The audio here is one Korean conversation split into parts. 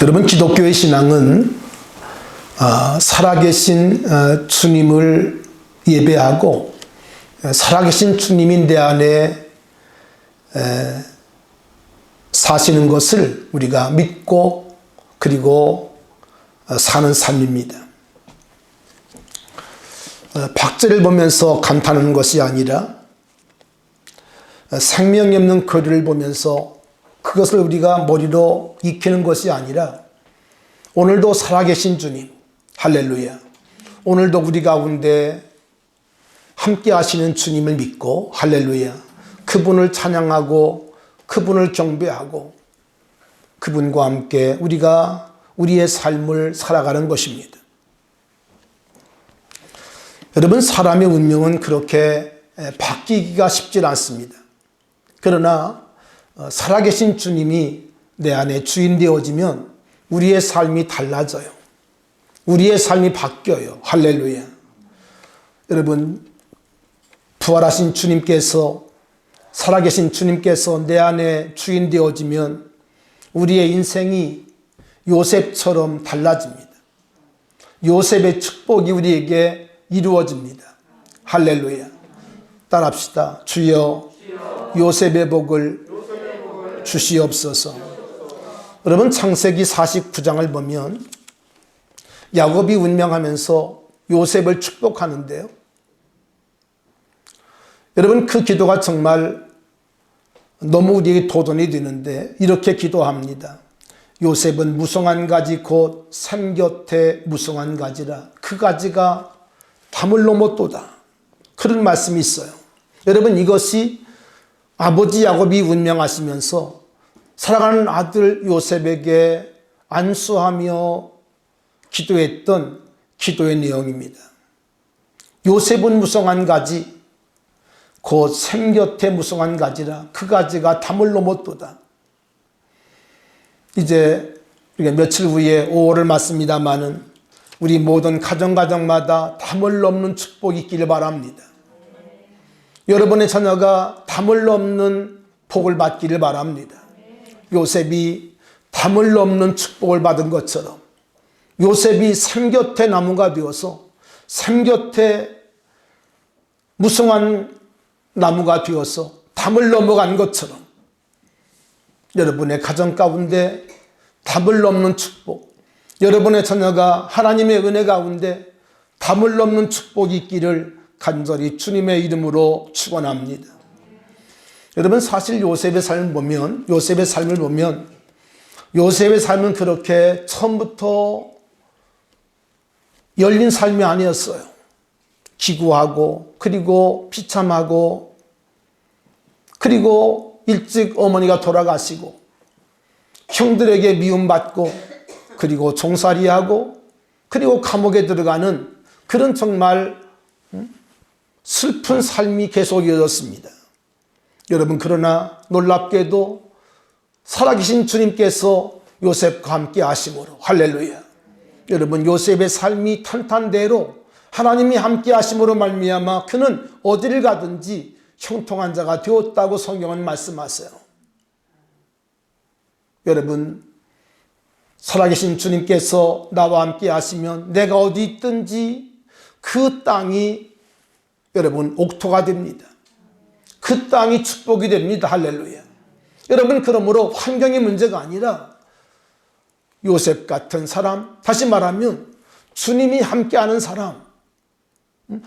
여러분, 기독교의 신앙은 살아계신 주님을 예배하고 살아계신 주님이 내 안에 사시는 것을 우리가 믿고 그리고 사는 삶입니다. 박제를 보면서 감탄하는 것이 아니라 생명이 없는 거리를 보면서 그것을 우리가 머리로 익히는 것이 아니라 오늘도 살아계신 주님, 할렐루야, 오늘도 우리 가운데 함께 하시는 주님을 믿고 할렐루야, 그분을 찬양하고 그분을 경배하고 그분과 함께 우리가 우리의 삶을 살아가는 것입니다. 여러분, 사람의 운명은 그렇게 바뀌기가 쉽지 않습니다. 그러나 살아계신 주님이 내 안에 주인 되어지면 우리의 삶이 달라져요. 우리의 삶이 바뀌어요. 할렐루야. 여러분, 부활하신 주님께서, 살아계신 주님께서 내 안에 주인 되어지면 우리의 인생이 요셉처럼 달라집니다. 요셉의 축복이 우리에게 이루어집니다. 할렐루야. 따라합시다. 주여 요셉의 복을 주시옵소서. 여러분, 창세기 49장을 보면 야곱이 운명하면서 요셉을 축복하는데요, 여러분, 그 기도가 정말 너무 우리에게 도전이 되는데 이렇게 기도합니다. 요셉은 무성한 가지 곧 샘 곁에 무성한 가지라 그 가지가 담을 넘었도다. 그런 말씀이 있어요. 여러분, 이것이 아버지 야곱이 운명하시면서 사랑하는 아들 요셉에게 안수하며 기도했던 기도의 내용입니다. 요셉은 무성한 가지 곧 샘 곁에 무성한 가지라 그 가지가 담을 넘었도다. 이제 우리가 며칠 후에 5월을 맞습니다마는 우리 모든 가정마다 담을 넘는 축복이 있기를 바랍니다. 여러분의 자녀가 담을 넘는 복을 받기를 바랍니다. 요셉이 담을 넘는 축복을 받은 것처럼 요셉이 샘 곁에 나무가 되어서 샘 곁에 무성한 나무가 되어서 담을 넘어간 것처럼 여러분의 가정 가운데 담을 넘는 축복, 여러분의 자녀가 하나님의 은혜 가운데 담을 넘는 축복이 있기를 간절히 주님의 이름으로 축원합니다. 여러분, 사실 요셉의 삶을 보면 요셉의 삶은 그렇게 처음부터 열린 삶이 아니었어요. 기구하고 그리고 비참하고 그리고 일찍 어머니가 돌아가시고 형들에게 미움받고 그리고 종살이하고 그리고 감옥에 들어가는 그런 정말 슬픈 삶이 계속 이어졌습니다. 여러분, 그러나 놀랍게도 살아계신 주님께서 요셉과 함께 하심으로 할렐루야, 여러분, 요셉의 삶이 탄탄대로 하나님이 함께 하심으로 말미암아 그는 어디를 가든지 형통한 자가 되었다고 성경은 말씀하세요. 여러분, 살아계신 주님께서 나와 함께 하시면 내가 어디 있든지 그 땅이 여러분 옥토가 됩니다. 그 땅이 축복이 됩니다. 할렐루야. 여러분, 그러므로 환경의 문제가 아니라 요셉 같은 사람, 다시 말하면 주님이 함께하는 사람,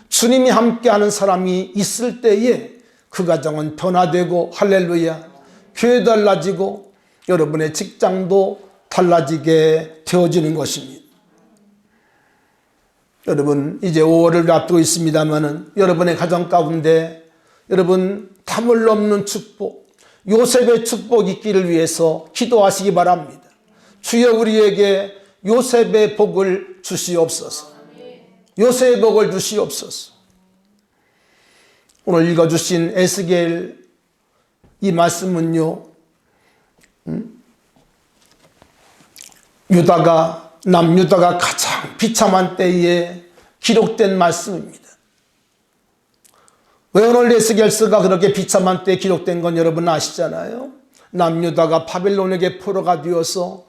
주님이 함께하는 사람이 있을 때에 그 가정은 변화되고 할렐루야, 교회 달라지고 여러분의 직장도 달라지게 되어지는 것입니다. 여러분, 이제 5월을 앞두고 있습니다마는 여러분의 가정 가운데 여러분 담을 넘는 축복, 요셉의 축복이 있기를 위해서 기도하시기 바랍니다. 주여 우리에게 요셉의 복을 주시옵소서. 요셉의 복을 주시옵소서. 오늘 읽어주신 에스겔 이 말씀은요, 남유다가 가장 비참한 때에 기록된 말씀입니다. 왜 오늘 에스겔서가 그렇게 비참한 때에 기록된 건 여러분 아시잖아요. 남유다가 바벨론에게 포로가 되어서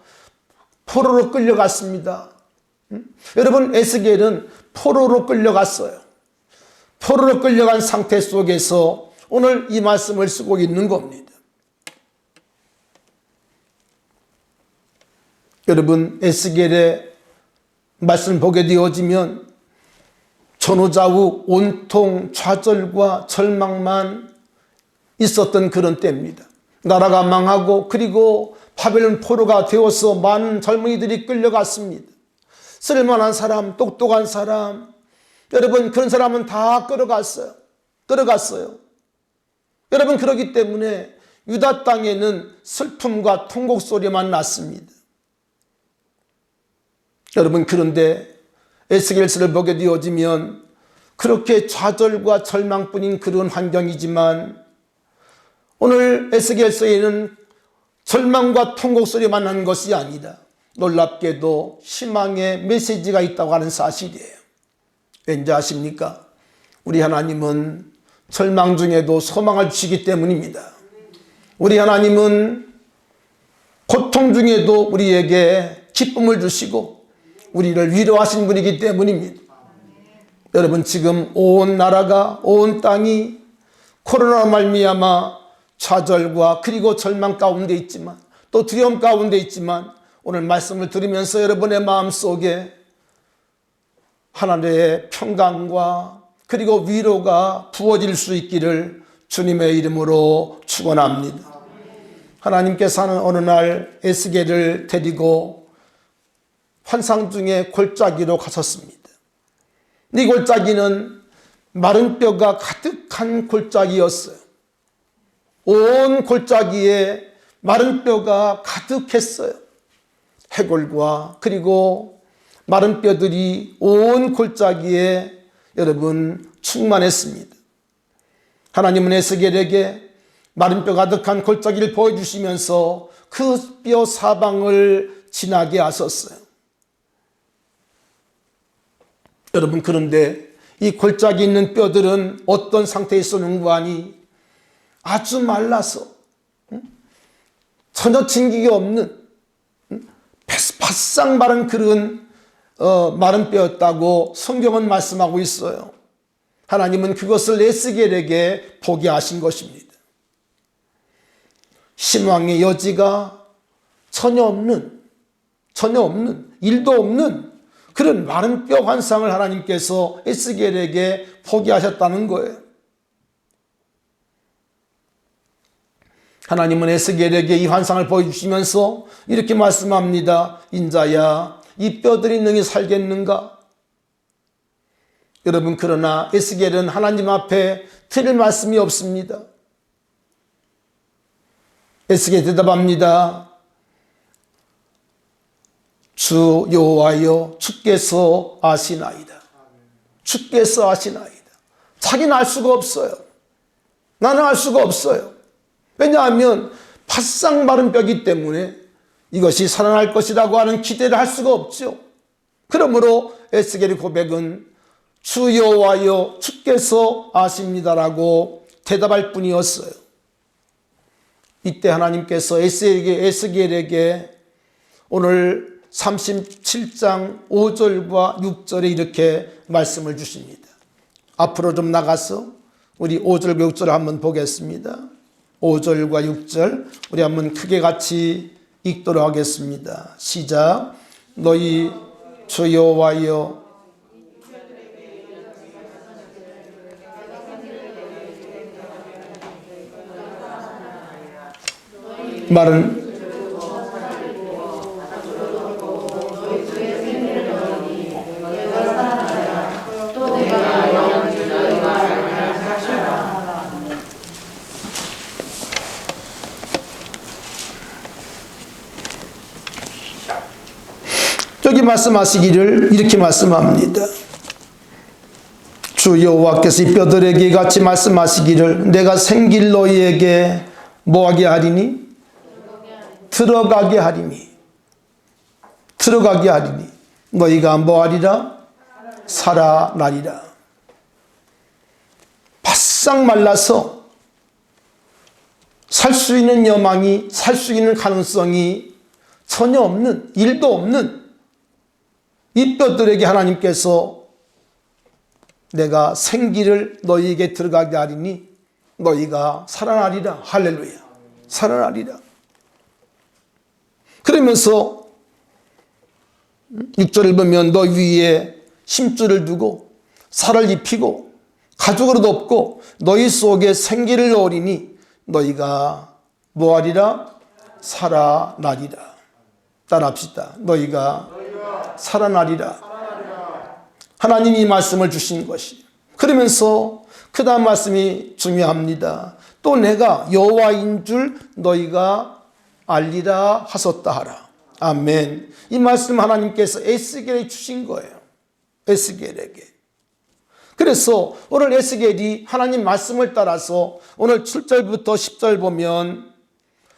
포로로 끌려갔습니다. 여러분, 에스겔은 포로로 끌려갔어요. 포로로 끌려간 상태 속에서 오늘 이 말씀을 쓰고 있는 겁니다. 여러분, 에스겔의 말씀을 보게 되어지면 전후좌우 온통 좌절과 절망만 있었던 그런 때입니다. 나라가 망하고 그리고 바벨론 포로가 되어서 많은 젊은이들이 끌려갔습니다. 쓸만한 사람, 똑똑한 사람, 여러분 그런 사람은 다 끌어갔어요. 여러분, 그렇기 때문에 유다 땅에는 슬픔과 통곡 소리만 났습니다. 여러분, 그런데 에스겔서를 보게 되어지면 그렇게 좌절과 절망뿐인 그런 환경이지만 오늘 에스겔서에는 절망과 통곡 소리만 난 것이 아니다. 놀랍게도 희망의 메시지가 있다고 하는 사실이에요. 왠지 아십니까? 우리 하나님은 절망 중에도 소망을 주시기 때문입니다. 우리 하나님은 고통 중에도 우리에게 기쁨을 주시고 우리를 위로하신 분이기 때문입니다. 여러분, 지금 온 나라가, 온 땅이 코로나로 말미암아 좌절과 그리고 절망 가운데 있지만, 또 두려움 가운데 있지만, 오늘 말씀을 들으면서 여러분의 마음속에 하나님의 평강과 그리고 위로가 부어질 수 있기를 주님의 이름으로 축원합니다. 하나님께서는 어느 날 에스겔을 데리고 환상 중에 골짜기로 가셨습니다. 이 골짜기는 마른 뼈가 가득한 골짜기였어요. 온 골짜기에 마른 뼈가 가득했어요. 해골과 그리고 마른 뼈들이 온 골짜기에 여러분 충만했습니다. 하나님은 에스겔에게 마른 뼈 가득한 골짜기를 보여주시면서 그 뼈 사방을 지나게 하셨어요. 여러분, 그런데 이 골짜기 있는 뼈들은 어떤 상태에 있었는가 하니 아주 말라서 전혀 진기가 없는 바싹 마른 그런 마른 뼈였다고 성경은 말씀하고 있어요. 하나님은 그것을 에스겔에게 보게 하신 것입니다. 희망의 여지가 전혀 없는, 일도 없는 그런 마른 뼈 환상을 하나님께서 에스겔에게 보게 하셨다는 거예요. 하나님은 에스겔에게 이 환상을 보여주시면서 이렇게 말씀합니다. 인자야, 이 뼈들이 능히 살겠는가? 여러분, 그러나 에스겔은 하나님 앞에 드릴 말씀이 없습니다. 에스겔 대답합니다. 주 여호와여, 주께서 아시나이다. 주께서 아시나이다. 자기는 알 수가 없어요. 나는 알 수가 없어요. 왜냐하면 바싹 마른 뼈이기 때문에 이것이 살아날 것이라고 하는 기대를 할 수가 없죠. 그러므로 에스겔의 고백은 주 여호와여, 주께서 아십니다라고 대답할 뿐이었어요. 이때 하나님께서 에스겔에게 오늘 37장 5절과 6절에 이렇게 말씀을 주십니다. 앞으로 좀 나가서 우리 5절과 6절을 한번 보겠습니다. 5절과 6절 우리 한번 크게 같이 읽도록 하겠습니다. 시작. 너희 주 여호와여, 말은 여기 말씀하시기를 이렇게 말씀합니다. 주 여호와께서 이 뼈들에게 같이 말씀하시기를 내가 생길 너희에게 뭐하게 하리니? 들어가게 하리니. 들어가게 하리니. 너희가 뭐하리라? 살아나리라. 바싹 말라서 살 수 있는 여망이, 살 수 있는 가능성이 전혀 없는, 일도 없는 이 뼈들에게 하나님께서 내가 생기를 너희에게 들어가게 하리니 너희가 살아나리라. 할렐루야. 살아나리라. 그러면서 6절을 보면 너 위에 심줄을 두고 살을 입히고 가죽으로 덮고 너희 속에 생기를 넣으리니 너희가 뭐하리라? 살아나리라. 따라합시다. 너희가 살아나리라. 하나님이 말씀을 주신 것이. 그러면서 그 다음 말씀이 중요합니다. 또 내가 여호와인 줄 너희가 알리라 하셨다 하라. 아멘. 이 말씀 하나님께서 에스겔에 주신 거예요. 에스겔에게. 그래서 오늘 에스겔이 하나님 말씀을 따라서 오늘 7절부터 10절 보면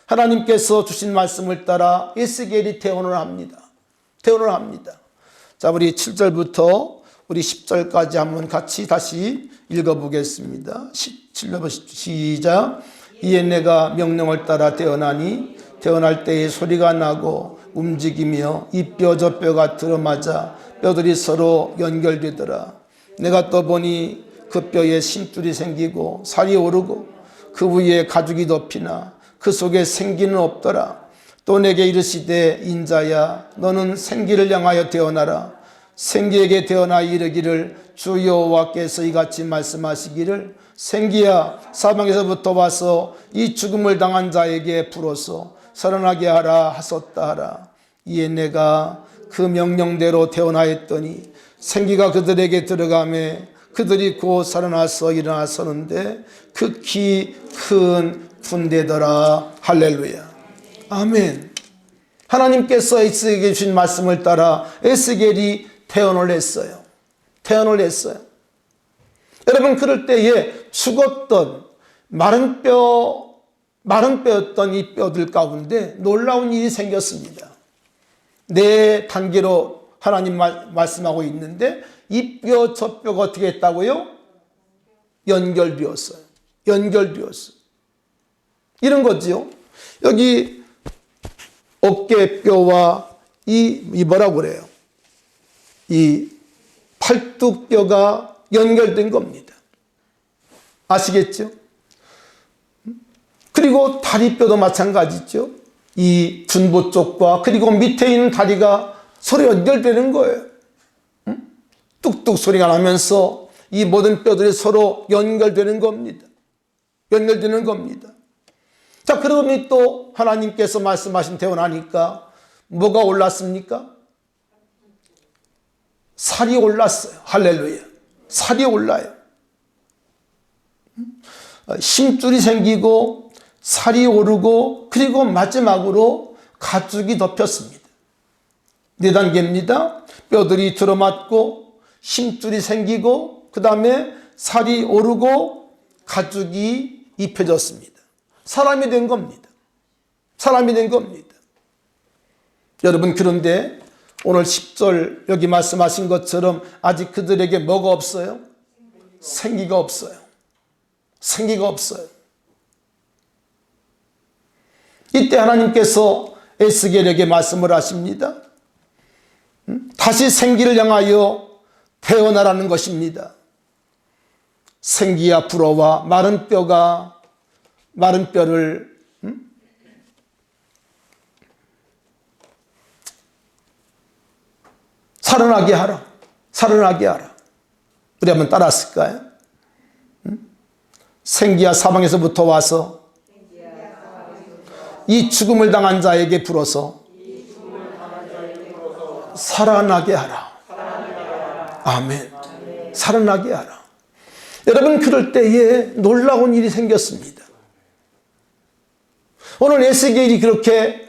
하나님께서 주신 말씀을 따라 에스겔이 대언을 합니다. 대언을 합니다. 자, 우리 7절부터 우리 10절까지 한번 같이 다시 읽어보겠습니다. 7절 시작. 이에 내가 명령을 따라 대언하니 대언할 때에 소리가 나고 움직이며 이 뼈 저 뼈가 들어맞아 뼈들이 서로 연결되더라. 내가 또 보니 그 뼈에 심줄이 생기고 살이 오르고 그 위에 가죽이 덮이나 그 속에 생기는 없더라. 또 내게 이르시되 인자야 너는 생기를 향하여 대언하라. 생기에게 대언하여 이르기를 주 여호와께서 이같이 말씀하시기를 생기야 사방에서부터 와서 이 죽음을 당한 자에게 불어서 살아나게 하라 하셨다 하라. 이에 내가 그 명령대로 대언하였더니 생기가 그들에게 들어가매 그들이 곧 살아나서 일어나서는데 극히 큰 군대더라. 할렐루야. 아멘. 하나님께서 에스겔에게 주신 말씀을 따라 에스겔이 태언을 했어요. 태언을 했어요. 여러분, 그럴 때에 죽었던 마른 뼈였던 이 뼈들 가운데 놀라운 일이 생겼습니다. 네 단계로 하나님 말씀하고 있는데 이 뼈 저 뼈가 어떻게 했다고요? 연결되었어요. 연결되었어요. 이런 거지요. 여기 어깨뼈와 이 뭐라고 그래요? 이 팔뚝뼈가 연결된 겁니다. 아시겠죠? 그리고 다리뼈도 마찬가지죠. 이 분보 쪽과 그리고 밑에 있는 다리가 서로 연결되는 거예요. 뚝뚝 소리가 나면서 이 모든 뼈들이 서로 연결되는 겁니다. 연결되는 겁니다. 자, 그러더니 또 하나님께서 말씀하신 대언하니까 뭐가 올랐습니까? 살이 올랐어요. 할렐루야. 살이 올라요. 심줄이 생기고 살이 오르고 그리고 마지막으로 가죽이 덮였습니다. 네 단계입니다. 뼈들이 들어맞고 심줄이 생기고 그 다음에 살이 오르고 가죽이 입혀졌습니다. 사람이 된 겁니다. 사람이 된 겁니다. 여러분, 그런데 오늘 10절 여기 말씀하신 것처럼 아직 그들에게 뭐가 없어요? 생기가 없어요. 생기가 없어요. 이때 하나님께서 에스겔에게 말씀을 하십니다. 다시 생기를 향하여 태어나라는 것입니다. 생기야 불어와 마른 뼈를 살아나게 하라. 살아나게 하라. 우리 한번 따라했을까요? 생기야 사방에서부터 와서 이 죽음을 당한 자에게 불어서 살아나게 하라. 아멘. 살아나게 하라. 여러분, 그럴 때에 놀라운 일이 생겼습니다. 오늘 에스겔이 그렇게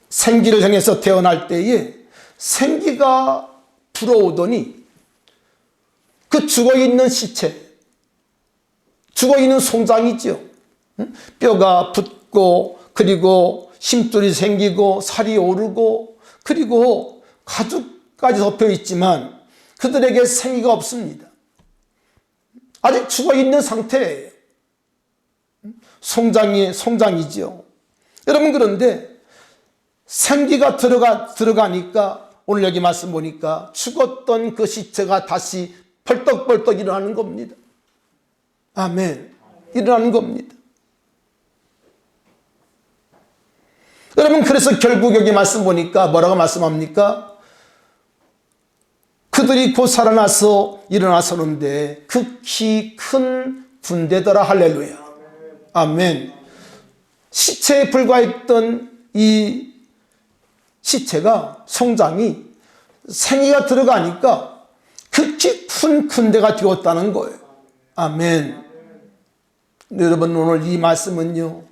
생기를 향해서 태어날 때에 생기가 불어오더니 그 죽어있는 시체, 죽어있는 송장이죠. 뼈가 붙고 그리고 심줄이 생기고 살이 오르고 그리고 가죽까지 덮여 있지만 그들에게 생기가 없습니다. 아직 죽어있는 상태예요. 송장이죠. 여러분, 그런데 생기가 들어가니까 오늘 여기 말씀 보니까 죽었던 그 시체가 다시 벌떡벌떡 일어나는 겁니다. 아멘. 일어나는 겁니다. 여러분, 그래서 결국 여기 말씀 보니까 뭐라고 말씀합니까? 그들이 곧 살아나서 일어나서는데 극히 큰 군대더라. 할렐루야. 아멘. 시체에 불과했던 이 시체가, 성장이 생기가 들어가니까 극히 큰 군대가 되었다는 거예요. 아멘. 여러분, 오늘 이 말씀은요,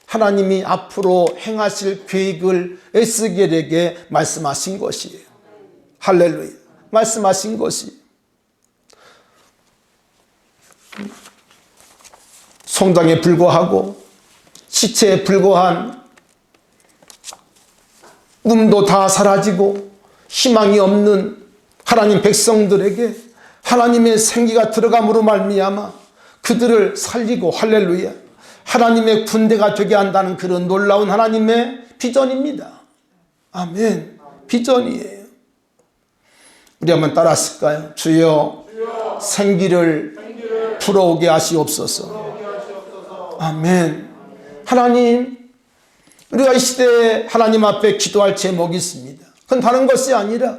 하나님이 앞으로 행하실 계획을 에스겔에게 말씀하신 것이에요. 할렐루야. 말씀하신 것이, 성장에 불과하고 시체에 불과한 꿈도 다 사라지고 희망이 없는 하나님 백성들에게 하나님의 생기가 들어감으로 말미암아 그들을 살리고, 할렐루야, 하나님의 군대가 되게 한다는 그런 놀라운 하나님의 비전입니다. 아멘. 비전이에요. 우리 한번 따라 하실까요? 주여, 생기를 불어오게 하시옵소서. 아멘. 하나님, 우리가 이 시대에 하나님 앞에 기도할 제목이 있습니다. 그건 다른 것이 아니라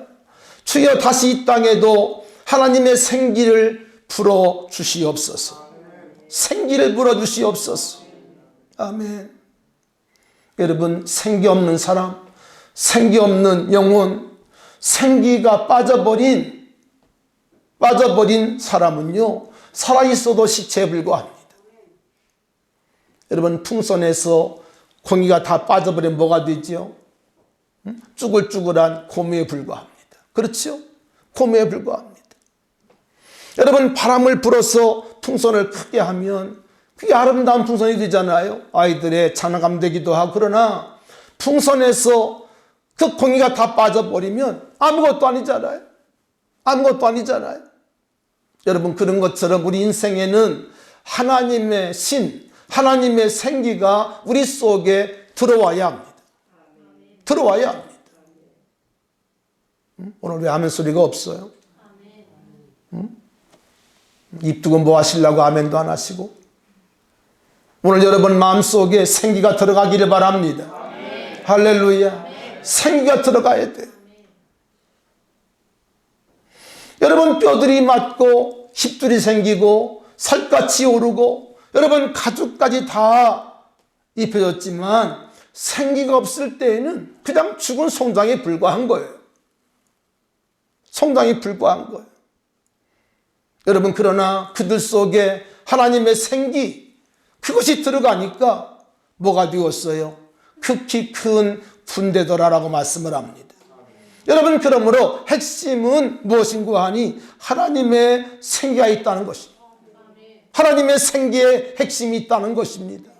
주여, 다시 이 땅에도 하나님의 생기를 불어 주시옵소서. 생기를 불어 주시옵소서. 아멘. 여러분, 생기 없는 사람, 생기 없는 영혼, 생기가 빠져버린 사람은요, 살아있어도 시체에 불과합니다. 여러분, 풍선에서 공기가 다 빠져버리면 뭐가 되죠? 쭈글쭈글한 고무에 불과합니다. 그렇죠? 고무에 불과합니다. 여러분, 바람을 불어서 풍선을 크게 하면 그게 아름다운 풍선이 되잖아요. 아이들의 장난감 되기도 하고. 그러나 풍선에서 그 공기가 다 빠져버리면 아무것도 아니잖아요. 아무것도 아니잖아요. 여러분, 그런 것처럼 우리 인생에는 하나님의 신, 하나님의 생기가 우리 속에 들어와야 합니다. 들어와야 합니다. 오늘 왜 아멘 소리가 없어요? 입 두고 뭐 하시려고 아멘도 안 하시고. 오늘 여러분 마음속에 생기가 들어가기를 바랍니다. 아멘. 할렐루야. 아멘. 생기가 들어가야 돼요. 여러분, 뼈들이 맞고 힙들이 생기고 살갗이 오르고 여러분 가죽까지 다 입혀졌지만 생기가 없을 때에는 그냥 죽은 송장에 불과한 거예요. 송장에 불과한 거예요. 여러분, 그러나 그들 속에 하나님의 생기, 그것이 들어가니까 뭐가 되었어요? 극히 큰 군대더라라고 말씀을 합니다. 여러분, 그러므로 핵심은 무엇인가 하니 하나님의 생기가 있다는 것입니다. 하나님의 생기에 핵심이 있다는 것입니다.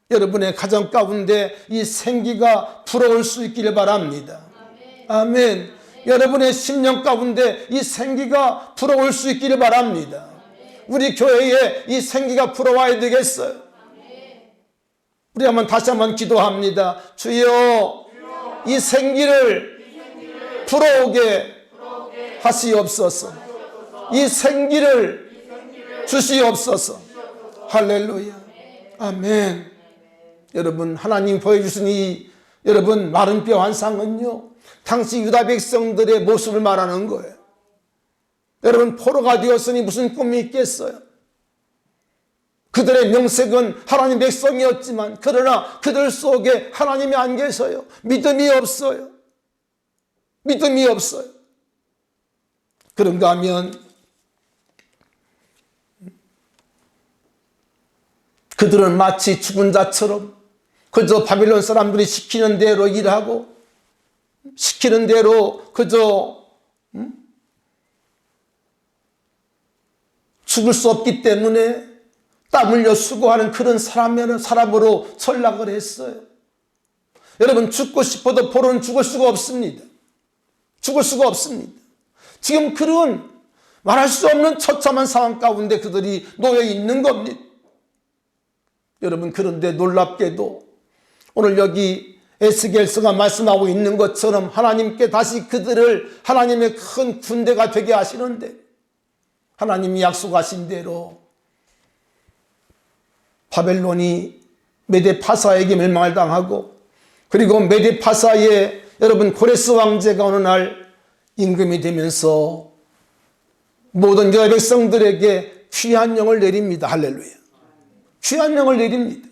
여러분의 가정 가운데 이 생기가 불어올 수 있기를 바랍니다. 아멘. 여러분의 심령 가운데 이 생기가 불어올 수 있기를 바랍니다. 우리 교회에 이 생기가 불어와야 되겠어요. 우리 한번 다시 한번 기도합니다. 주여, 이 생기를 불어오게 하시옵소서. 이 생기를 주시옵소서. 할렐루야. 아멘. 여러분, 하나님 보여주신 이 여러분 마른 뼈 환상은요, 당시 유다 백성들의 모습을 말하는 거예요. 여러분, 포로가 되었으니 무슨 꿈이 있겠어요? 그들의 명색은 하나님 백성이었지만 그러나 그들 속에 하나님이 안 계셔요. 믿음이 없어요. 믿음이 없어요. 그런가 하면 그들은 마치 죽은 자처럼 그저 바빌론 사람들이 시키는 대로 일하고 시키는 대로 그저 죽을 수 없기 때문에 땀 흘려 수고하는 그런 사람으로 전락을 했어요. 여러분, 죽고 싶어도 포로는 죽을 수가 없습니다. 죽을 수가 없습니다. 지금 그런 말할 수 없는 처참한 상황 가운데 그들이 놓여 있는 겁니다. 여러분, 그런데 놀랍게도 오늘 여기 에스겔서가 말씀하고 있는 것처럼 하나님께 다시 그들을 하나님의 큰 군대가 되게 하시는데, 하나님이 약속하신 대로 바벨론이 메데파사에게 멸망을 당하고, 그리고 메데파사에 여러분 고레스 왕제가 어느 날 임금이 되면서 모든 유다 백성들에게 귀한 영을 내립니다. 할렐루야. 귀한 영을 내립니다.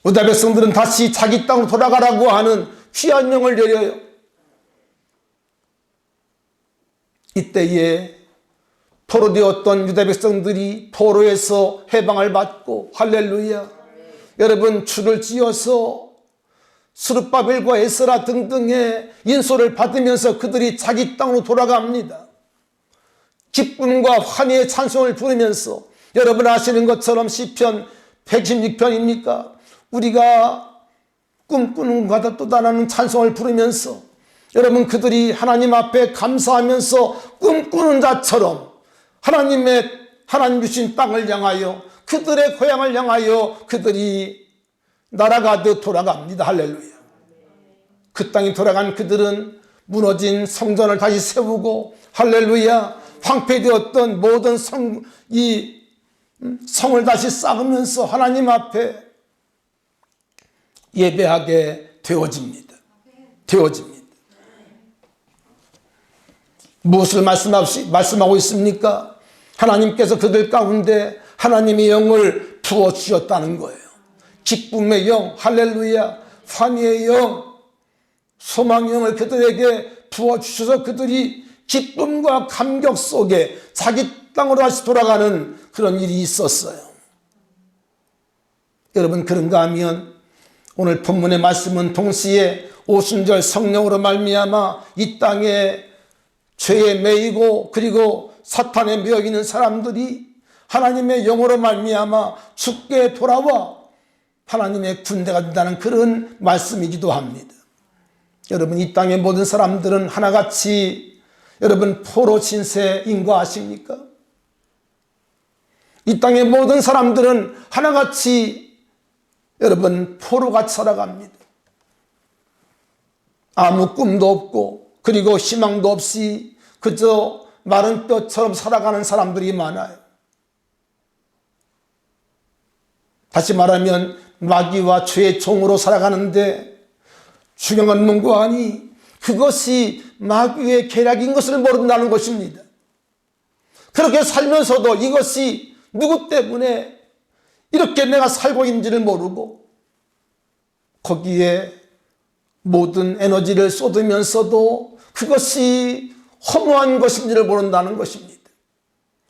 유다 백성들은 다시 자기 땅으로 돌아가라고 하는 귀한 영을 내려요. 이때에 포로되었던 유다 백성들이 포로에서 해방을 받고, 할렐루야, 여러분 줄을 지어서 스룹바벨과 에스라 등등의 인솔을 받으면서 그들이 자기 땅으로 돌아갑니다. 기쁨과 환희의 찬송을 부르면서, 여러분 아시는 것처럼 시편 116편입니까? 우리가 꿈꾸는 것과 또 다른 찬송을 부르면서, 여러분 그들이 하나님 앞에 감사하면서 꿈꾸는 자처럼 하나님 주신 땅을 향하여, 그들의 고향을 향하여 그들이 날아가듯 돌아갑니다. 할렐루야. 그 땅에 돌아간 그들은 무너진 성전을 다시 세우고, 할렐루야, 황폐되었던 모든 성을 다시 쌓으면서 하나님 앞에 예배하게 되어집니다. 무엇을 말씀하고 있습니까? 하나님께서 그들 가운데 하나님의 영을 부어주셨다는 거예요. 기쁨의 영, 할렐루야, 환희의 영, 소망의 영을 그들에게 부어주셔서 그들이 기쁨과 감격 속에 자기 땅으로 다시 돌아가는 그런 일이 있었어요. 여러분, 그런가 하면 오늘 본문의 말씀은 동시에 오순절 성령으로 말미암아 이 땅에 죄에 매이고, 그리고 사탄에 매여 있는 사람들이 하나님의 영으로 말미암아 죽게 돌아와 하나님의 군대가 된다는 그런 말씀이기도 합니다. 여러분, 이 땅의 모든 사람들은 하나같이 여러분 포로 신세인 거 아십니까? 이 땅의 모든 사람들은 하나같이 여러분 포로같이 살아갑니다. 아무 꿈도 없고, 그리고 희망도 없이 그저 마른 뼈처럼 살아가는 사람들이 많아요. 다시 말하면 마귀와 죄의 종으로 살아가는데, 중요한 문구하니 그것이 마귀의 계략인 것을 모른다는 것입니다. 그렇게 살면서도 이것이 누구 때문에 이렇게 내가 살고 있는지를 모르고, 거기에 모든 에너지를 쏟으면서도 그것이 허무한 것인지를 모른다는 것입니다.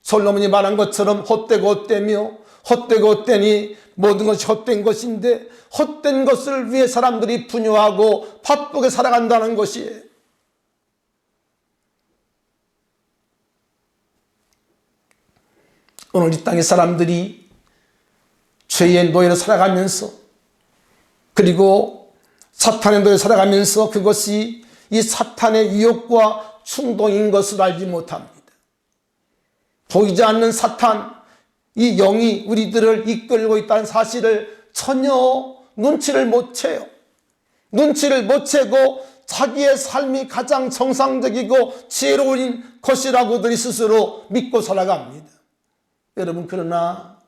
솔로몬이 말한 것처럼 헛되고 헛되며, 헛되고 헛되니 모든 것이 헛된 것인데, 헛된 것을 위해 사람들이 분유하고 바쁘게 살아간다는 것이에요. 오늘 이 땅의 사람들이 죄의 노예로 살아가면서, 그리고 사탄의 노예로 살아가면서 그것이 이 사탄의 유혹과 충동인 것을 알지 못합니다. 보이지 않는 사탄, 이 영이 우리들을 이끌고 있다는 사실을 전혀 눈치를 못 채요. 눈치를 못 채고 자기의 삶이 가장 정상적이고 지혜로운 것이라고들이 스스로 믿고 살아갑니다. 여러분, 그러나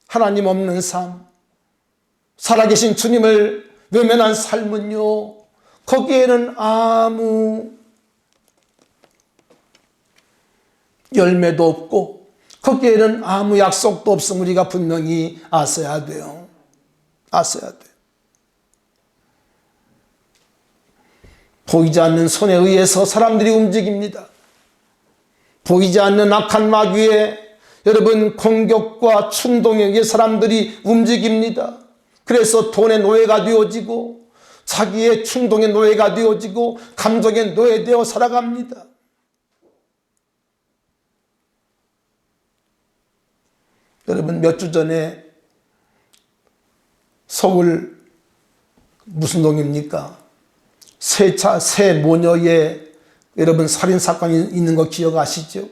하나님 없는 삶, 살아계신 주님을 외면한 삶은요, 거기에는 아무 열매도 없고, 거기에는 아무 약속도 없음을 우리가 분명히 아셔야 돼요. 아셔야 돼요. 보이지 않는 손에 의해서 사람들이 움직입니다. 보이지 않는 악한 마귀의 여러분 공격과 충동에 의해 사람들이 움직입니다. 그래서 돈의 노예가 되어지고, 자기의 충동의 노예가 되어지고, 감정의 노예되어 살아갑니다. 여러분, 몇 주 전에 서울 무슨 동입니까? 새 모녀의 여러분 살인사건이 있는 거 기억하시죠?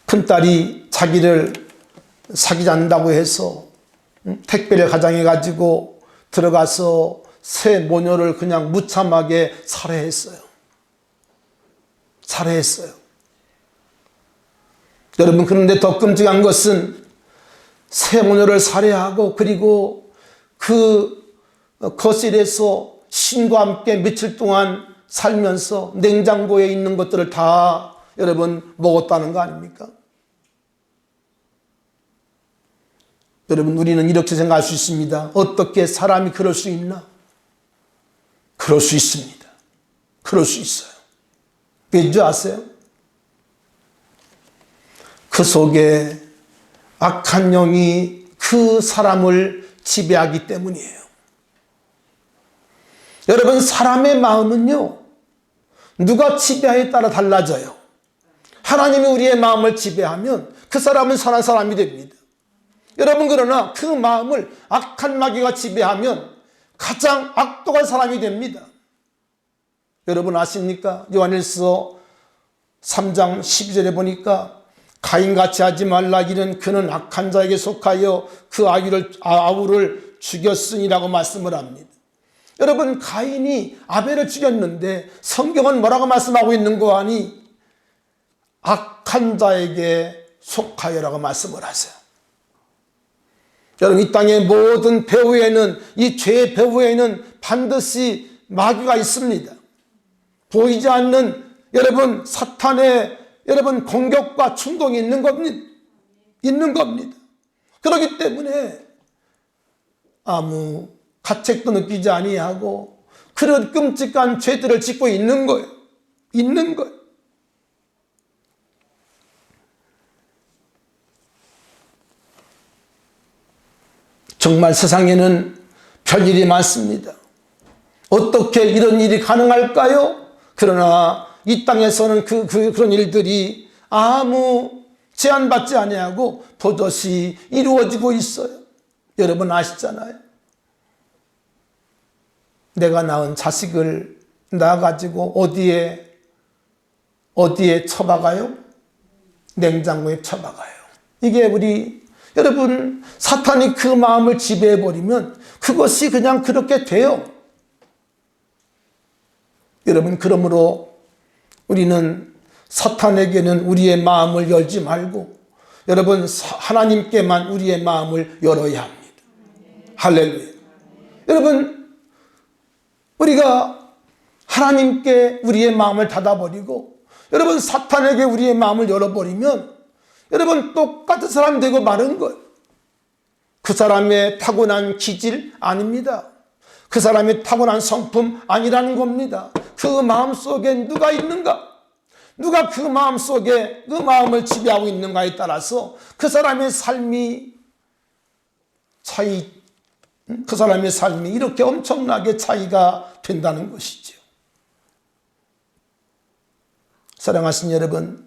큰딸이 자기를 사귀지 않는다고 해서 택배를 가장해 가지고 들어가서 새 모녀를 그냥 무참하게 살해했어요. 살해했어요. 여러분, 그런데 더 끔찍한 것은 새 모녀를 살해하고 그리고 그 거실에서 신과 함께 며칠 동안 살면서 냉장고에 있는 것들을 다 여러분 먹었다는 거 아닙니까? 여러분, 우리는 이렇게 생각할 수 있습니다. 어떻게 사람이 그럴 수 있나? 그럴 수 있습니다. 그럴 수 있어요. 왠지 아세요? 그 속에 악한 영이 그 사람을 지배하기 때문이에요. 여러분, 사람의 마음은요, 누가 지배하에 따라 달라져요. 하나님이 우리의 마음을 지배하면 그 사람은 선한 사람이 됩니다. 여러분, 그러나 그 마음을 악한 마귀가 지배하면 가장 악독한 사람이 됩니다. 여러분 아십니까? 요한일서 3장 12절에 보니까 가인같이 하지 말라. 이는 그는 악한 자에게 속하여 그 아우를 죽였으니라고 말씀을 합니다. 여러분, 가인이 아벨을 죽였는데 성경은 뭐라고 말씀하고 있는 거 아니? 악한 자에게 속하여라고 말씀을 하세요. 여러분, 이 땅의 모든 배후에는, 이 죄의 배후에는 반드시 마귀가 있습니다. 보이지 않는 여러분 사탄의 여러분 공격과 충동이 있는 겁니다. 있는 겁니다. 그렇기 때문에 아무 가책도 느끼지 아니하고 그런 끔찍한 죄들을 짓고 있는 거예요. 있는 거예요. 정말 세상에는 별일이 많습니다. 어떻게 이런 일이 가능할까요? 그러나 이 땅에서는 그런 일들이 아무 제한받지 아니하고 도저히 이루어지고 있어요. 여러분 아시잖아요. 내가 낳은 자식을 낳아가지고 어디에 처박아요? 냉장고에 처박아요. 이게 여러분, 사탄이 그 마음을 지배해버리면 그것이 그냥 그렇게 돼요. 여러분, 그러므로 우리는 사탄에게는 우리의 마음을 열지 말고 여러분, 하나님께만 우리의 마음을 열어야 합니다. 할렐루야. 여러분, 우리가 하나님께 우리의 마음을 닫아버리고 여러분, 사탄에게 우리의 마음을 열어버리면 여러분, 똑같은 사람 되고 마는 거예요. 그 사람의 타고난 기질 아닙니다. 그 사람의 타고난 성품 아니라는 겁니다. 그 마음 속에 누가 있는가? 누가 그 마음 속에 그 마음을 지배하고 있는가에 따라서 그 사람의 삶이 그 사람의 삶이 이렇게 엄청나게 차이가 된다는 것이죠. 사랑하신 여러분,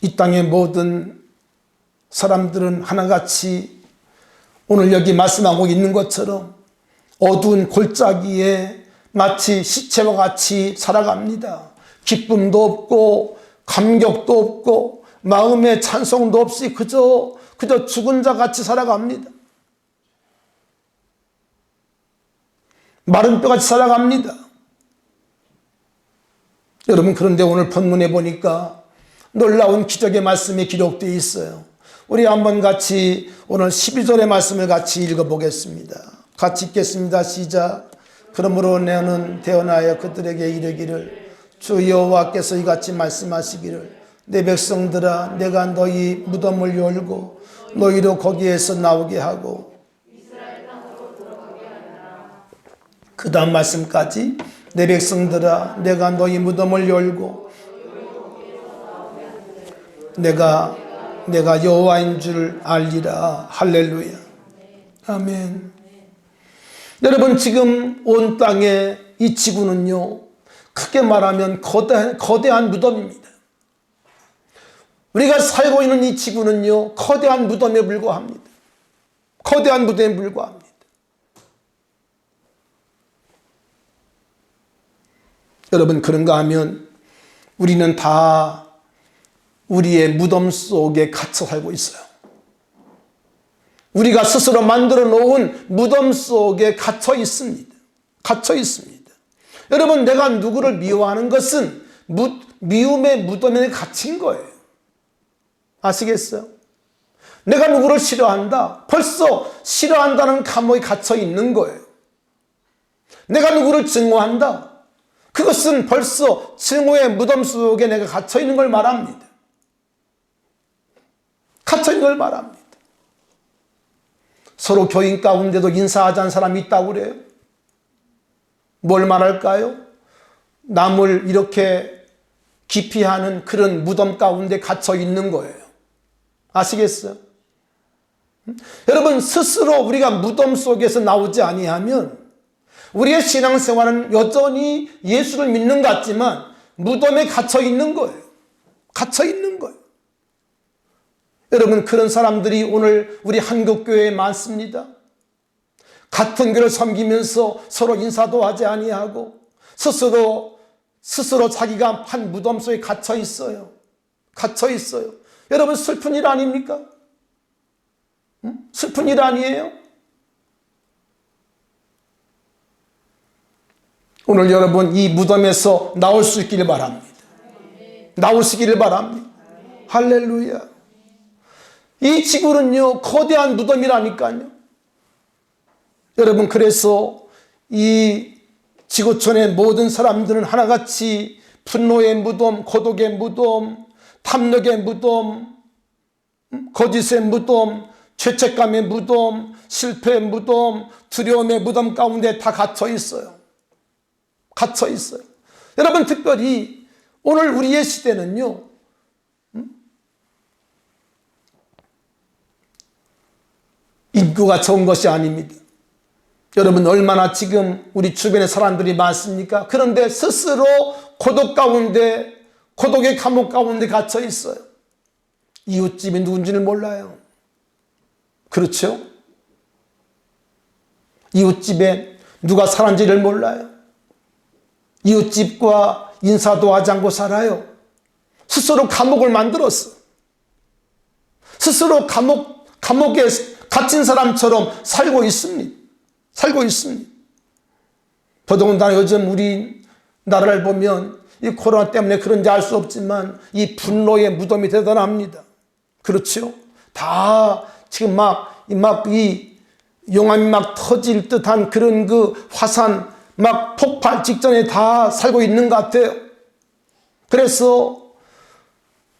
이 땅의 모든 사람들은 하나같이 오늘 여기 말씀하고 있는 것처럼 어두운 골짜기에 마치 시체와 같이 살아갑니다. 기쁨도 없고 감격도 없고 마음의 찬송도 없이 그저 죽은 자 같이 살아갑니다. 마른 뼈같이 살아갑니다. 여러분, 그런데 오늘 본문에 보니까 놀라운 기적의 말씀이 기록되어 있어요. 우리 한번 같이 오늘 12절의 말씀을 같이 읽어보겠습니다. 같이 읽겠습니다. 시작. 그러므로 너는 대언하여 그들에게 이르기를 주 여호와께서 이같이 말씀하시기를 내 백성들아, 내가 너희 무덤을 열고 너희로 거기에서 나오게 하고, 그 다음 말씀까지, 내 백성들아, 내가 너희 무덤을 열고 내가 여호와인 줄 알리라. 할렐루야. 아멘. 여러분, 지금 온 땅의 이 지구는요, 크게 말하면 거대한 무덤입니다. 우리가 살고 있는 이 지구는요, 거대한 무덤에 불과합니다. 거대한 무덤에 불과합니다. 여러분, 그런가 하면 우리는 다 우리의 무덤 속에 갇혀 살고 있어요. 우리가 스스로 만들어 놓은 무덤 속에 갇혀 있습니다. 갇혀 있습니다. 여러분, 내가 누구를 미워하는 것은 미움의 무덤에 갇힌 거예요. 아시겠어요? 내가 누구를 싫어한다. 벌써 싫어한다는 감옥에 갇혀 있는 거예요. 내가 누구를 증오한다. 그것은 벌써 증오의 무덤 속에 내가 갇혀 있는 걸 말합니다. 갇혀 있는 걸 말합니다. 서로 교인 가운데도 인사하지 않은 사람이 있다고 그래요. 뭘 말할까요? 남을 이렇게 기피하는 그런 무덤 가운데 갇혀 있는 거예요. 아시겠어요? 여러분, 스스로 우리가 무덤 속에서 나오지 아니하면 우리의 신앙생활은 여전히 예수를 믿는 것 같지만 무덤에 갇혀 있는 거예요. 갇혀 있는 거예요. 여러분, 그런 사람들이 오늘 우리 한국교회에 많습니다. 같은 교회를 섬기면서 서로 인사도 하지 아니하고 스스로 자기가 한 무덤 속에 갇혀 있어요. 갇혀 있어요. 여러분, 슬픈 일 아닙니까? 슬픈 일 아니에요? 오늘 여러분, 이 무덤에서 나올 수 있기를 바랍니다. 나올 수 있기를 바랍니다. 할렐루야. 이 지구는요, 거대한 무덤이라니까요. 여러분, 그래서 이 지구촌의 모든 사람들은 하나같이 분노의 무덤, 고독의 무덤, 탐욕의 무덤, 거짓의 무덤, 죄책감의 무덤, 실패의 무덤, 두려움의 무덤 가운데 다 갇혀 있어요. 갇혀 있어요. 여러분, 특별히 오늘 우리의 시대는요, 인구가 적은 것이 아닙니다. 여러분, 얼마나 지금 우리 주변에 사람들이 많습니까? 그런데 스스로 고독 가운데, 고독의 감옥 가운데 갇혀 있어요. 이웃집이 누군지를 몰라요. 그렇죠? 이웃집에 누가 사는지를 몰라요. 이웃집과 인사도 하지 않고 살아요. 스스로 감옥을 만들었어. 스스로 감옥에 갇힌 사람처럼 살고 있습니다. 살고 있습니다. 더더군다나 요즘 우리나라를 보면 이 코로나 때문에 그런지 알 수 없지만 이 분노의 무덤이 대단합니다. 그렇죠? 다 지금 이 용암이 막 터질 듯한 그런 그 화산 막 폭발 직전에 다 살고 있는 것 같아요. 그래서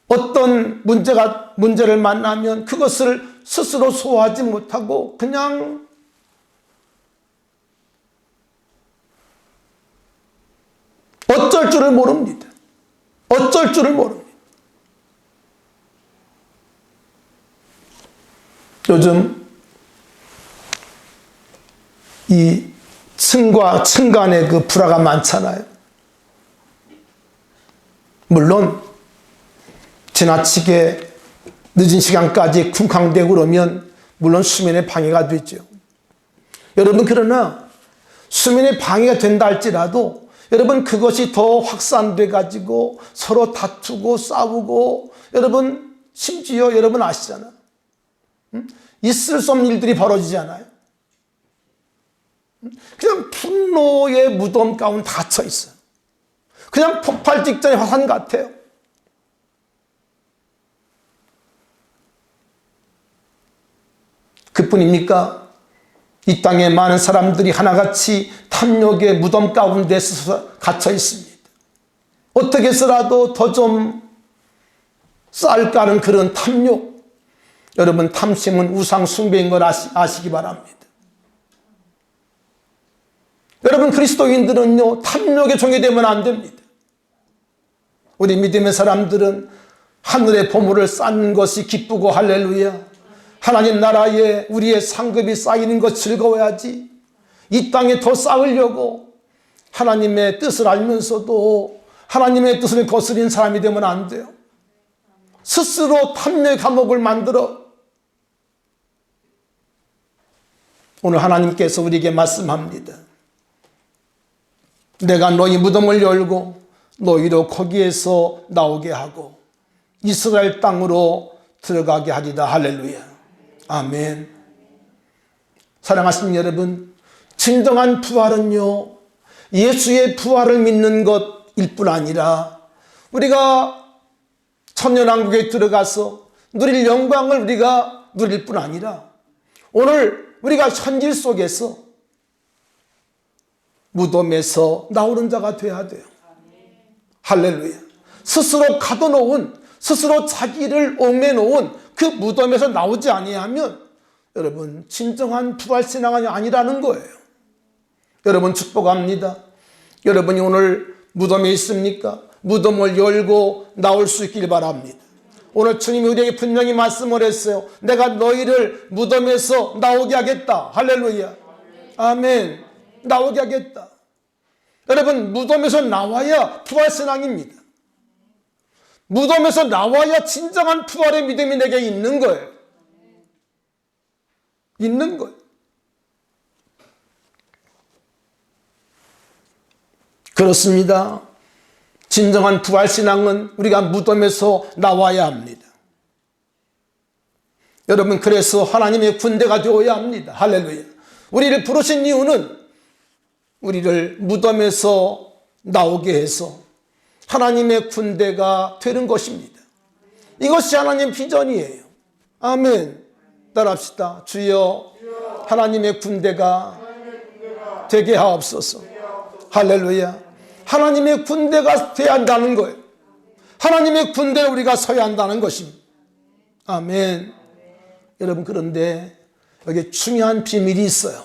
어떤 문제를 만나면 그것을 스스로 소화하지 못하고 그냥 어쩔 줄을 모릅니다. 어쩔 줄을 모릅니다. 요즘 이 층과 층 간의 그 불화가 많잖아요. 물론 지나치게 늦은 시간까지 쿵쾅대고 그러면 물론 수면에 방해가 되죠. 여러분, 그러나 수면에 방해가 된다 할지라도 여러분, 그것이 더 확산돼 가지고 서로 다투고 싸우고, 여러분, 심지어 여러분 아시잖아요. 있을 수 없는 일들이 벌어지잖아요. 그냥 분노의 무덤 가운데 갇혀 있어요. 그냥 폭발 직전의 화산 같아요. 그뿐입니까? 이 땅에 많은 사람들이 하나같이 탐욕의 무덤 가운데 갇혀 있습니다. 어떻게 해서라도 더 좀 쌓을까 하는 그런 탐욕. 여러분, 탐심은 우상 숭배인 걸 아시기 바랍니다. 여러분, 그리스도인들은요, 탐욕의 종이 되면 안 됩니다. 우리 믿음의 사람들은 하늘의 보물을 쌓는 것이 기쁘고 할렐루야. 하나님 나라에 우리의 상급이 쌓이는 것 즐거워야지. 이 땅에 더 쌓으려고 하나님의 뜻을 알면서도 하나님의 뜻을 거스린 사람이 되면 안 돼요. 스스로 탐욕의 감옥을 만들어. 오늘 하나님께서 우리에게 말씀합니다. 내가 너희 무덤을 열고 너희로 거기에서 나오게 하고 이스라엘 땅으로 들어가게 하리다. 할렐루야. 아멘. 사랑하시는 여러분, 진정한 부활은요, 예수의 부활을 믿는 것일 뿐 아니라 우리가 천년왕국에 들어가서 누릴 영광을 우리가 누릴 뿐 아니라 오늘 우리가 현실 속에서 무덤에서 나오는 자가 되어야 돼요. 할렐루야. 스스로 가둬놓은, 스스로 자기를 옥매놓은 그 무덤에서 나오지 아니하면 여러분 진정한 부활신앙이 아니라는 거예요. 여러분 축복합니다. 여러분이 오늘 무덤에 있습니까? 무덤을 열고 나올 수 있길 바랍니다. 오늘 주님이 우리에게 분명히 말씀을 했어요. 내가 너희를 무덤에서 나오게 하겠다. 할렐루야. 아멘. 나오게 하겠다. 여러분 무덤에서 나와야 부활신앙입니다. 무덤에서 나와야 진정한 부활의 믿음이 내게 있는 거예요. 있는 거예요. 그렇습니다. 진정한 부활신앙은 우리가 무덤에서 나와야 합니다. 여러분 그래서 하나님의 군대가 되어야 합니다. 할렐루야. 우리를 부르신 이유는 우리를 무덤에서 나오게 해서 하나님의 군대가 되는 것입니다. 이것이 하나님의 비전이에요. 아멘. 따라합시다. 주여 하나님의 군대가 되게 하옵소서. 할렐루야. 하나님의 군대가 되어야 한다는 거예요. 하나님의 군대에 우리가 서야 한다는 것입니다. 아멘. 여러분 그런데 여기 중요한 비밀이 있어요.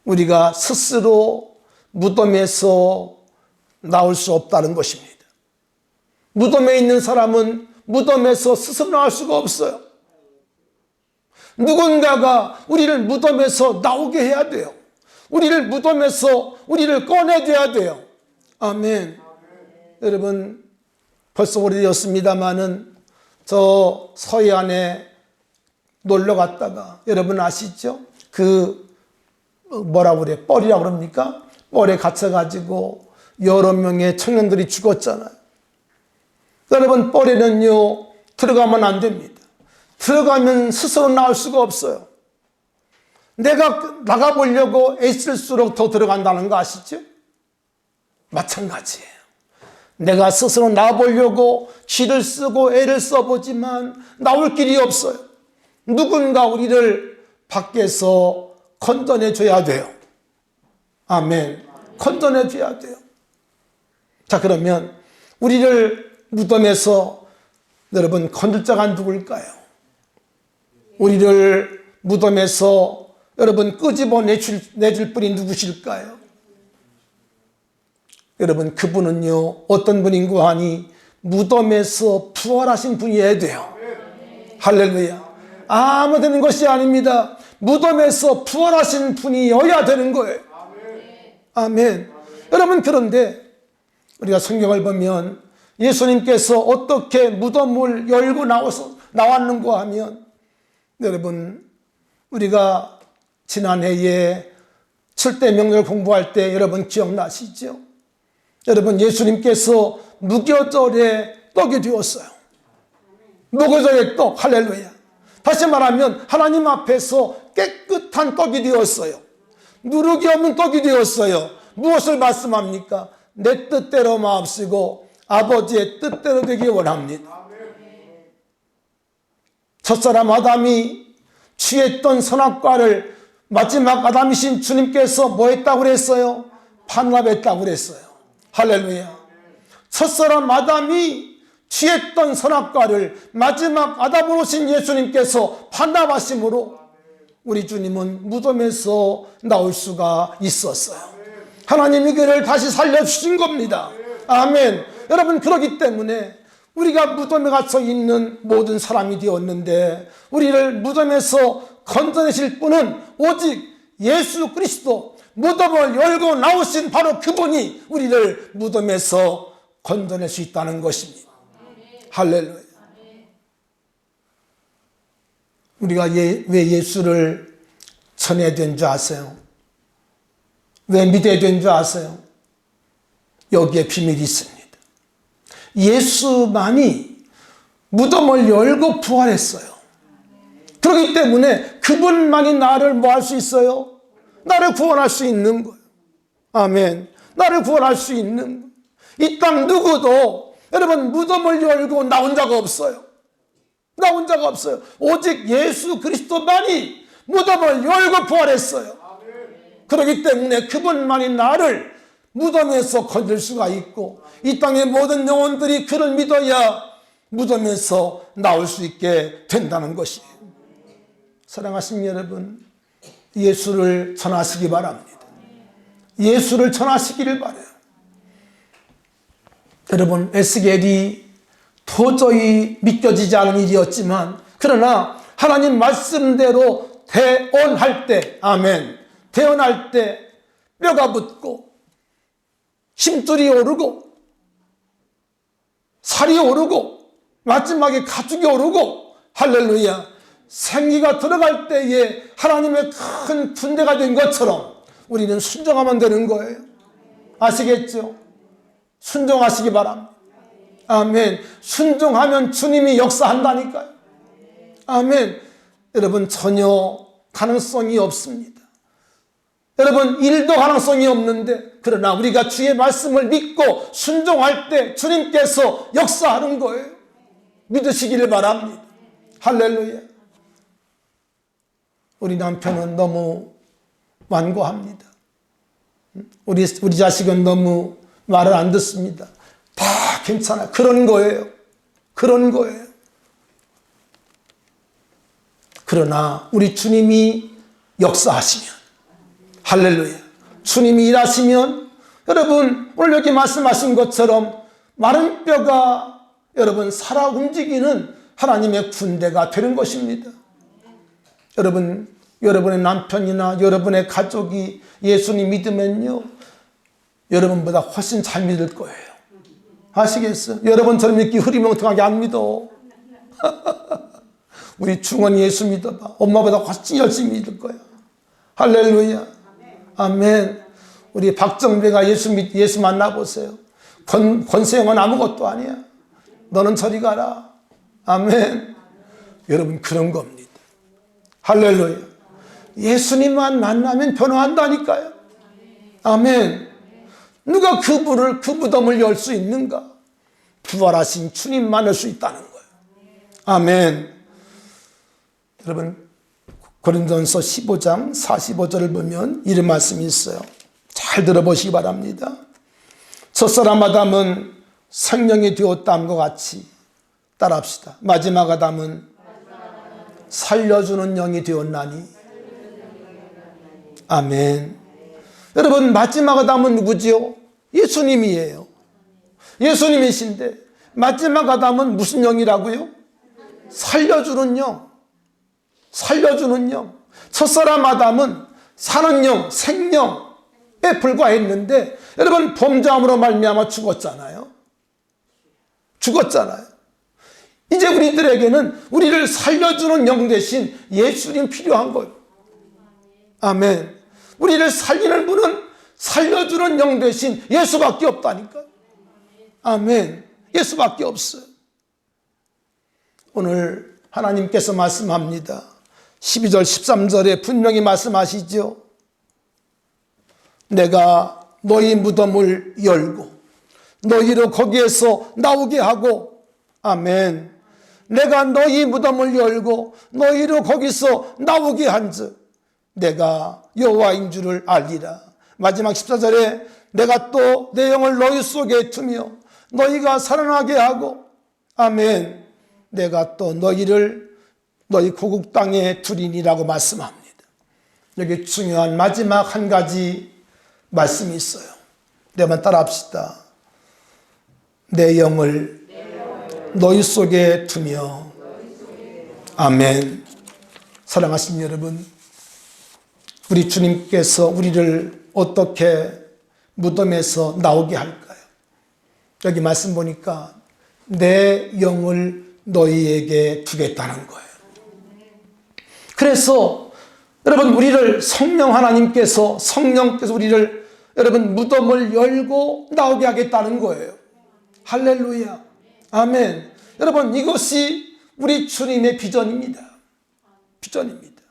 우리가 스스로 무덤에서 나올 수 없다는 것입니다. 무덤에 있는 사람은 무덤에서 스스로 나올 수가 없어요. 누군가가 우리를 무덤에서 나오게 해야 돼요. 우리를 무덤에서 우리를 꺼내줘야 돼요. 아멘. 여러분 벌써 오래되었습니다마는 저 서해안에 놀러 갔다가 여러분 아시죠? 뭐라고 그래? 뻘이라고 그럽니까? 뻘에 갇혀가지고 여러 명의 청년들이 죽었잖아요. 여러분 뻘에는요 들어가면 안 됩니다. 들어가면 스스로 나올 수가 없어요. 내가 나가보려고 애쓸수록 더 들어간다는 거 아시죠? 마찬가지예요. 내가 스스로 나가보려고 기를 쓰고 애를 써보지만 나올 길이 없어요. 누군가 우리를 밖에서 건져내줘야 돼요. 아멘. 건져내줘야 돼요. 자 그러면 우리를 무덤에서 여러분 건질 자가 누굴까요? 우리를 무덤에서 여러분 끄집어내줄 분이 누구실까요? 여러분 그분은요 어떤 분인고 하니 무덤에서 부활하신 분이어야 돼요. 할렐루야. 아무 되는 것이 아닙니다. 무덤에서 부활하신 분이어야 되는 거예요. 아멘. 여러분 그런데 우리가 성경을 보면 예수님께서 어떻게 무덤을 열고 나왔는가 하면 여러분 우리가 지난해에 7대 명절 공부할 때 여러분 기억나시죠? 여러분 예수님께서 무교절에 떡이 되었어요. 무교절의 떡. 할렐루야. 다시 말하면 하나님 앞에서 깨끗한 떡이 되었어요. 누룩이 없는 떡이 되었어요. 무엇을 말씀합니까? 내 뜻대로 마옵시고 아버지의 뜻대로 되기 원합니다. 첫사람 아담이 취했던 선악과를 마지막 아담이신 주님께서 뭐 했다고 그랬어요? 반납했다고 그랬어요. 할렐루야. 첫사람 아담이 취했던 선악과를 마지막 아담으로 오신 예수님께서 반납하심으로 우리 주님은 무덤에서 나올 수가 있었어요. 하나님이 그를 다시 살려주신 겁니다. 아멘. 여러분 그렇기 때문에 우리가 무덤에 갇혀 있는 모든 사람이 되었는데 우리를 무덤에서 건져내실 분은 오직 예수 그리스도, 무덤을 열고 나오신 바로 그분이 우리를 무덤에서 건져낼 수 있다는 것입니다. 할렐루야. 우리가 왜 예수를 전해야 되는 줄 아세요? 왜 믿어야 되는 줄 아세요? 여기에 비밀이 있습니다. 예수만이 무덤을 열고 부활했어요. 그렇기 때문에 그분만이 나를 뭐 할 수 있어요? 나를 구원할 수 있는 거예요. 아멘. 나를 구원할 수 있는 거예요. 이 땅 누구도 여러분 무덤을 열고 나온 자가 없어요. 나온 자가 없어요. 오직 예수 그리스도만이 무덤을 열고 부활했어요. 그렇기 때문에 그분만이 나를 무덤에서 건질 수가 있고 이 땅의 모든 영혼들이 그를 믿어야 무덤에서 나올 수 있게 된다는 것이에요. 사랑하신 여러분, 예수를 전하시기 바랍니다. 예수를 전하시기를 바라요. 여러분, 에스겔이 도저히 믿겨지지 않은 일이었지만 그러나 하나님 말씀대로 대언할 때, 아멘, 대언할 때 뼈가 붙고 힘줄이 오르고 살이 오르고 마지막에 가죽이 오르고 할렐루야, 생기가 들어갈 때에 하나님의 큰 군대가 된 것처럼 우리는 순종하면 되는 거예요. 아시겠죠? 순종하시기 바랍니다. 아멘. 순종하면 주님이 역사한다니까요. 아멘. 여러분, 전혀 가능성이 없습니다. 여러분, 일도 가능성이 없는데 그러나 우리가 주의 말씀을 믿고 순종할 때 주님께서 역사하는 거예요. 믿으시기를 바랍니다. 할렐루야. 우리 남편은 너무 완고합니다. 우리 자식은 너무 말을 안 듣습니다. 다 괜찮아요. 그런 거예요. 그런 거예요. 그러나 우리 주님이 역사하시면, 할렐루야, 주님이 일하시면 여러분 오늘 여기 말씀하신 것처럼 마른 뼈가 여러분 살아 움직이는 하나님의 군대가 되는 것입니다. 여러분, 여러분의 남편이나 여러분의 가족이 예수님 믿으면요 여러분보다 훨씬 잘 믿을 거예요. 아시겠어요? 여러분처럼 이렇게 흐리멍텅하게 안 믿어. 우리 중원 예수 믿어봐. 엄마보다 훨씬 열심히 믿을 거야. 할렐루야. 아멘. 우리 박정배가 예수 만나보세요. 권세형은 아무것도 아니야. 너는 저리 가라. 아멘. 여러분, 그런 겁니다. 할렐루야. 예수님만 만나면 변화한다니까요. 아멘. 누가 그 무덤을 열 수 있는가? 부활하신 주님만 열 수 있다는 거예요. 아멘. 여러분, 고린도전서 15장 45절을 보면 이런 말씀이 있어요. 잘 들어보시기 바랍니다. 첫사람 아담은 생명이 되었다함과 같이 따라합시다. 마지막 아담은 살려주는 영이 되었나니. 아멘. 여러분, 마지막 아담은 누구지요? 예수님이에요. 예수님이신데 마지막 아담은 무슨 영이라고요? 살려주는 영. 살려주는 영. 첫사람 아담은 사는 영, 생명에 불과했는데 여러분, 범죄함으로 말미암아 죽었잖아요. 죽었잖아요. 이제 우리들에게는 우리를 살려주는 영 대신 예수님 필요한 거예요. 아멘. 우리를 살리는 분은 살려주는 영 대신 예수밖에 없다니까. 아멘. 예수밖에 없어요. 오늘 하나님께서 말씀합니다. 12절 13절에 분명히 말씀하시죠. 내가 너희 무덤을 열고 너희를 거기에서 나오게 하고, 아멘, 내가 너희 무덤을 열고 너희를 거기서 나오게 한즉 내가 여호와인 줄을 알리라. 마지막 14절에 내가 또 내 영을 너희 속에 두며 너희가 살아나게 하고, 아멘, 내가 또 너희를 너희 고국 땅에 두리니라고 말씀합니다. 여기 중요한 마지막 한 가지 말씀이 있어요. 내만 따라합시다. 내 영을 너희 속에 두며. 아멘. 사랑하신 여러분, 우리 주님께서 우리를 어떻게 무덤에서 나오게 할까요? 여기 말씀 보니까 내 영을 너희에게 두겠다는 거예요. 그래서 여러분, 우리를 성령께서 우리를 여러분 무덤을 열고 나오게 하겠다는 거예요. 할렐루야. 아멘. 여러분, 이것이 우리 주님의 비전입니다. 비전입니다.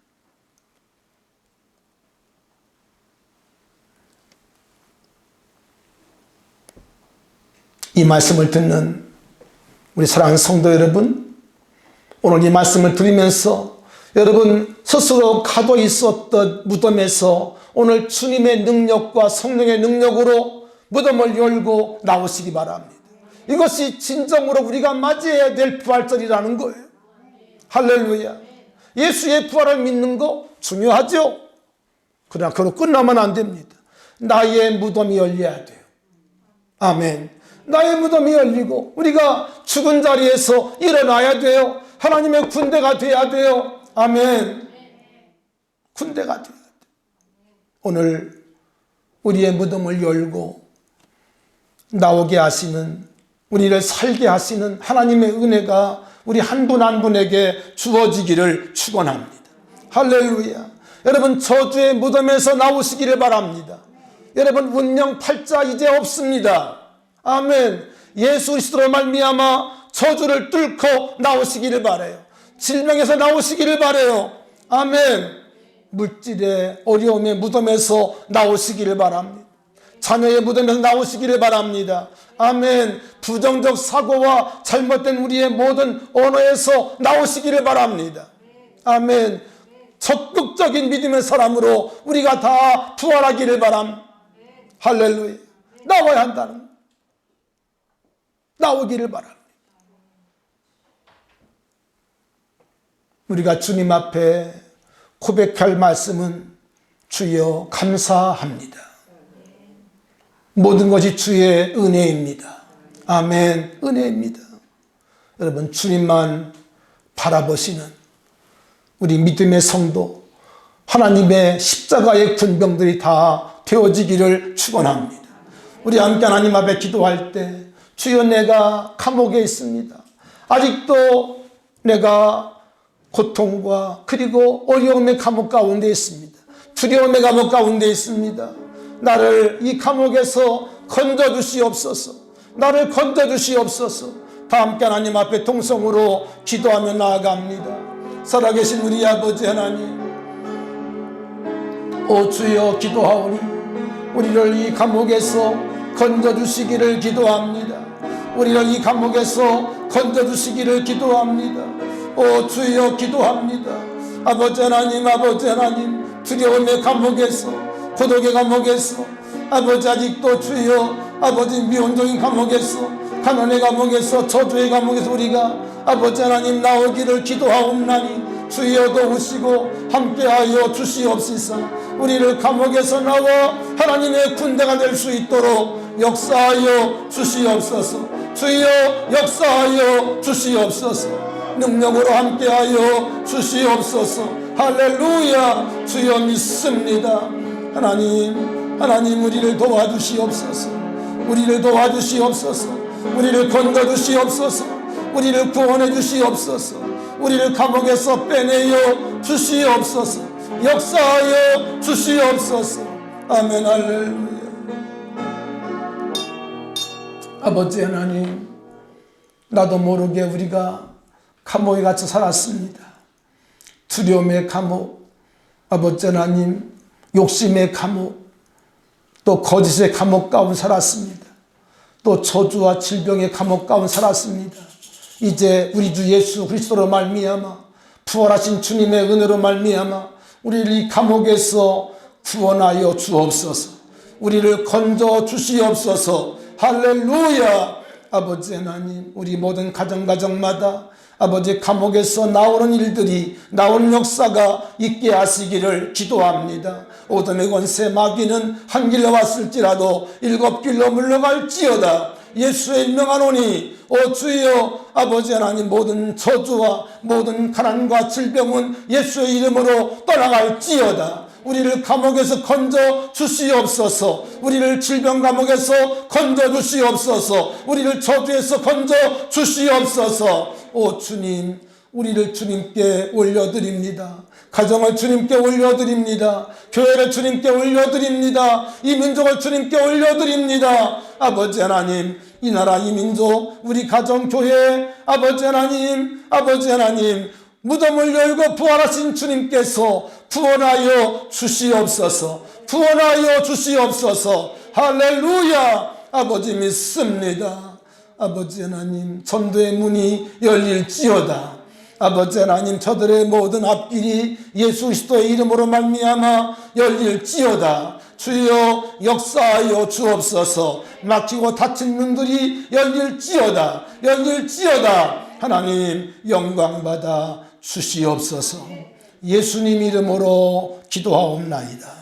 이 말씀을 듣는 우리 사랑하는 성도 여러분, 오늘 이 말씀을 들으면서 여러분 스스로 가둬 있었던 무덤에서 오늘 주님의 능력과 성령의 능력으로 무덤을 열고 나오시기 바랍니다. 이것이 진정으로 우리가 맞이해야 될 부활절이라는 거예요. 할렐루야. 예수의 부활을 믿는 거 중요하죠. 그러나 그로 끝나면 안 됩니다. 나의 무덤이 열려야 돼요. 아멘. 나의 무덤이 열리고 우리가 죽은 자리에서 일어나야 돼요. 하나님의 군대가 돼야 돼요. 아멘. 군대가 돼야 돼요. 오늘 우리의 무덤을 열고 나오게 하시는, 우리를 살게 하시는 하나님의 은혜가 우리 한 분 한 분에게 주어지기를 축원합니다. 할렐루야. 여러분 저주의 무덤에서 나오시기를 바랍니다. 여러분 운명 팔자 이제 없습니다. 아멘. 예수 그리스도로 말미암아 저주를 뚫고 나오시기를 바라요. 질병에서 나오시기를 바라요. 아멘. 물질의 어려움의 무덤에서 나오시기를 바랍니다. 자녀의 무덤에서 나오시기를 바랍니다. 아멘. 부정적 사고와 잘못된 우리의 모든 언어에서 나오시기를 바랍니다. 아멘. 적극적인 믿음의 사람으로 우리가 다 부활하기를 바랍니다. 할렐루야. 나와야 한다는 것. 나오기를 바랍니다. 우리가 주님 앞에 고백할 말씀은 주여 감사합니다. 모든 것이 주의 은혜입니다. 아멘. 은혜입니다. 여러분 주님만 바라보시는 우리 믿음의 성도, 하나님의 십자가의 군병들이 다 되어지기를 축원합니다. 우리 함께 하나님 앞에 기도할 때 주여 내가 감옥에 있습니다. 아직도 내가 고통과 그리고 어려움의 감옥 가운데 있습니다. 두려움의 감옥 가운데 있습니다. 나를 이 감옥에서 건져주시옵소서. 나를 건져주시옵소서. 다 함께 하나님 앞에 통성으로 기도하며 나아갑니다. 살아계신 우리 아버지 하나님, 오 주여 기도하오니 우리를 이 감옥에서 건져주시기를 기도합니다. 우리를 이 감옥에서 건져주시기를 기도합니다. 오 주여 기도합니다. 아버지 하나님, 아버지 하나님, 두려움의 감옥에서, 고독의 감옥에서, 아버지 아직도 주여 아버지 미온적인 감옥에서, 가난의 감옥에서, 저주의 감옥에서 우리가 아버지 하나님 나오기를 기도하옵나니 주여 도우시고 함께하여 주시옵소서. 우리를 감옥에서 나와 하나님의 군대가 될 수 있도록 역사하여 주시옵소서. 주여 역사하여 주시옵소서. 능력으로 함께하여 주시옵소서. 할렐루야. 주여 믿습니다. 하나님 우리를 도와주시옵소서. 우리를 도와주시옵소서. 우리를 건져주시옵소서. 우리를 구원해 주시옵소서. 우리를 감옥에서 빼내어 주시옵소서. 역사하여 주시옵소서. 아멘. 할렐루야. 아버지 하나님, 나도 모르게 우리가 감옥에 갇혀 살았습니다. 두려움의 감옥, 아버지 하나님, 욕심의 감옥, 또 거짓의 감옥 가운데 살았습니다. 또 저주와 질병의 감옥 가운데 살았습니다. 이제 우리 주 예수 그리스도로 말미암아 부활하신 주님의 은혜로 말미암아 우리를 이 감옥에서 구원하여 주옵소서. 우리를 건져 주시옵소서. 할렐루야. 아버지 하나님, 우리 모든 가정마다 아버지 감옥에서 나오는 일들이, 나오는 역사가 있게 하시기를 기도합니다. 오둠의 권세 마귀는 한 길로 왔을지라도 일곱 길로 물러갈지어다. 예수의 일명하노니 오 주여 아버지 하나님, 모든 저주와 모든 가난과 질병은 예수의 이름으로 떠나갈지어다. 우리를 감옥에서 건져 주시옵소서. 우리를 질병 감옥에서 건져 주시옵소서. 우리를 저주에서 건져 주시옵소서. 오 주님, 우리를 주님께 올려드립니다. 가정을 주님께 올려드립니다. 교회를 주님께 올려드립니다. 이 민족을 주님께 올려드립니다. 아버지 하나님, 이 나라 이 민족 우리 가정 교회 아버지 하나님 무덤을 열고 부활하신 주님께서 구원하여 주시옵소서. 구원하여 주시옵소서. 할렐루야. 아버지 믿습니다. 아버지 하나님, 전도의 문이 열릴지어다. 아버지 하나님, 저들의 모든 앞길이 예수 그리스도의 이름으로 말미암아 열릴지어다. 주여 역사하여 주옵소서. 막히고 닫힌 문들이 열릴지어다. 열릴지어다. 하나님 영광받아 주시옵소서. 예수님 이름으로 기도하옵나이다.